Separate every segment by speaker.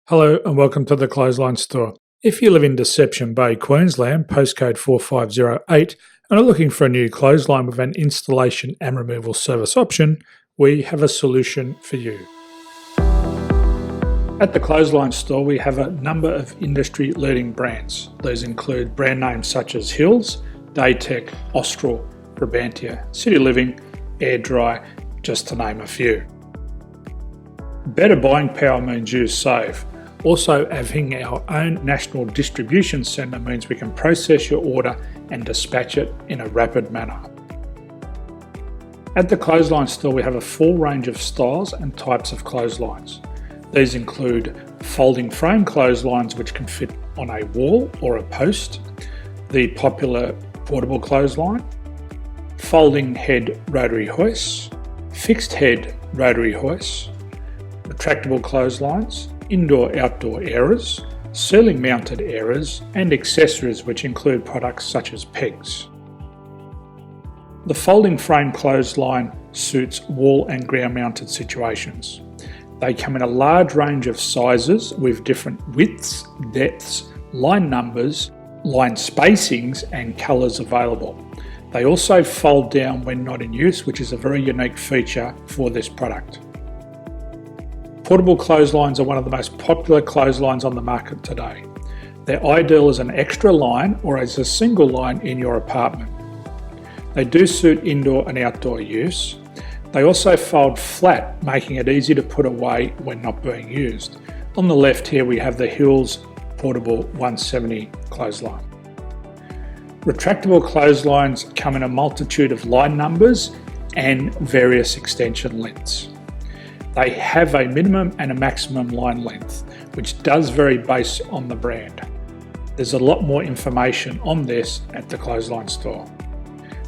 Speaker 1: Hello and welcome to the Clothesline Store. If you live in Deception Bay, Queensland, postcode 4508, and are looking for a new clothesline with an installation and removal service option, we have a solution for you. At the Clothesline Store, we have a number of industry-leading brands. These include brand names such as Hills, Daytech, Austral, Brabantia, City Living, Air Dry, just to name a few. Better buying power means you save. Also, having our own national distribution centre means we can process your order and dispatch it in a rapid manner. At the Clothesline Store, we have a full range of styles and types of clotheslines. These include folding frame clotheslines which can fit on a wall or a post, the popular portable clothesline, folding head rotary hoists, fixed head rotary hoists, retractable clotheslines, indoor-outdoor airers, ceiling mounted airers, and accessories which include products such as pegs. The folding frame clothesline suits wall and ground mounted situations. They come in a large range of sizes with different widths, depths, line numbers, line spacings and colours available. They also fold down when not in use, which is a very unique feature for this product. Portable clotheslines are one of the most popular clotheslines on the market today. They're ideal as an extra line or as a single line in your apartment. They do suit indoor and outdoor use. They also fold flat, making it easy to put away when not being used. On the left here we have the Hills Portable 170 clothesline. Retractable clotheslines come in a multitude of line numbers and various extension lengths. They have a minimum and a maximum line length, which does vary based on the brand. There's a lot more information on this at the Clothesline Store.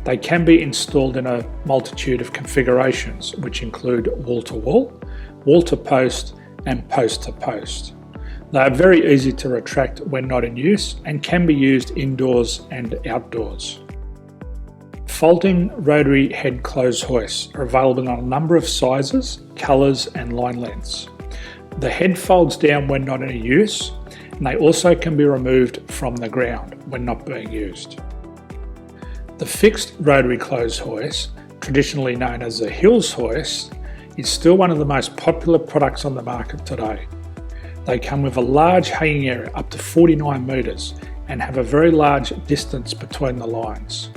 Speaker 1: They can be installed in a multitude of configurations, which include wall-to-wall, wall-to-post, and post-to-post. They are very easy to retract when not in use and can be used indoors and outdoors. Folding rotary head clothes hoists are available on a number of sizes, colours and line lengths. The head folds down when not in use, and they also can be removed from the ground when not being used. The fixed rotary clothes hoist, traditionally known as the Hills hoist, is still one of the most popular products on the market today. They come with a large hanging area up to 49 metres and have a very large distance between the lines.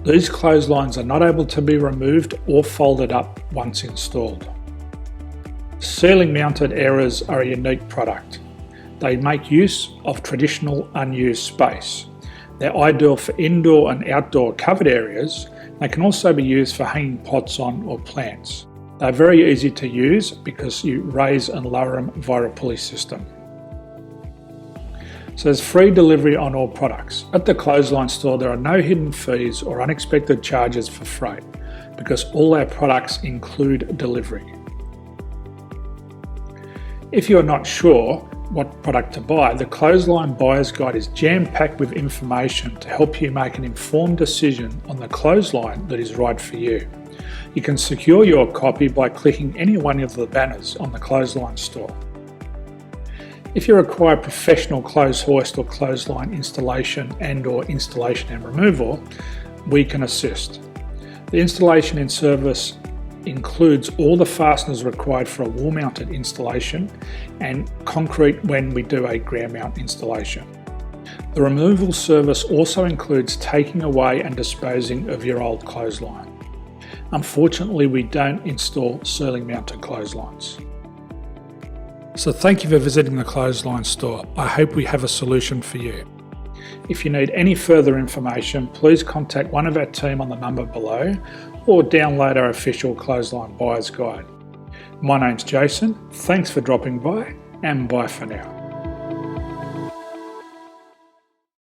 Speaker 1: These clotheslines are not able to be removed or folded up once installed. Ceiling mounted airers are a unique product. They make use of traditional unused space. They're ideal for indoor and outdoor covered areas. They can also be used for hanging pots on or plants. They're very easy to use because you raise and lower them via a pulley system. So there's free delivery on all products. At the Clothesline Store, there are no hidden fees or unexpected charges for freight because all our products include delivery. If you're not sure what product to buy, the Clothesline Buyer's Guide is jam-packed with information to help you make an informed decision on the clothesline that is right for you. You can secure your copy by clicking any one of the banners on the Clothesline Store. If you require professional clothes hoist or clothesline installation and/or installation and removal, we can assist. The installation and service includes all the fasteners required for a wall-mounted installation and concrete when we do a ground mount installation. The removal service also includes taking away and disposing of your old clothesline. Unfortunately, we don't install ceiling mounted clotheslines. So thank you for visiting the Clothesline Store. I hope we have a solution for you. If you need any further information, please contact one of our team on the number below or download our official Clothesline Buyer's Guide. My name's Jason, thanks for dropping by and bye for now.